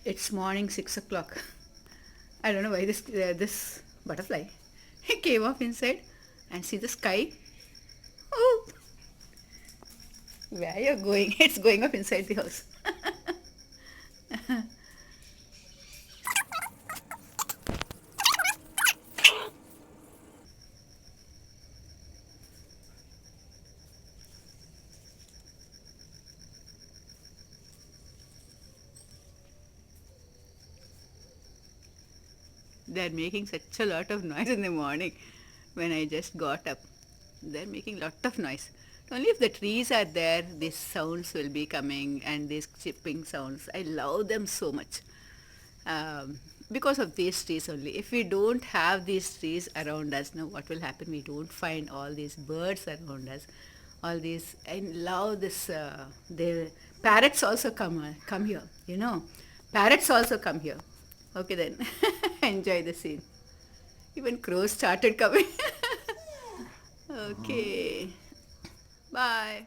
It's morning 6 o'clock. I don't know why this butterfly came up inside and see the sky. Oh, where you're going? It's going up inside the house. They're making such a lot of noise in the morning when I just got up. They're making lot of noise. Only if the trees are there, these sounds will be coming and these chipping sounds. I love them so much. Because of these trees only. If we don't have these trees around us, now what will happen? We don't find all these birds around us. All these, I love this. The parrots also come here. Parrots also come here. Okay then, enjoy the scene. Even crows started coming. Okay, bye.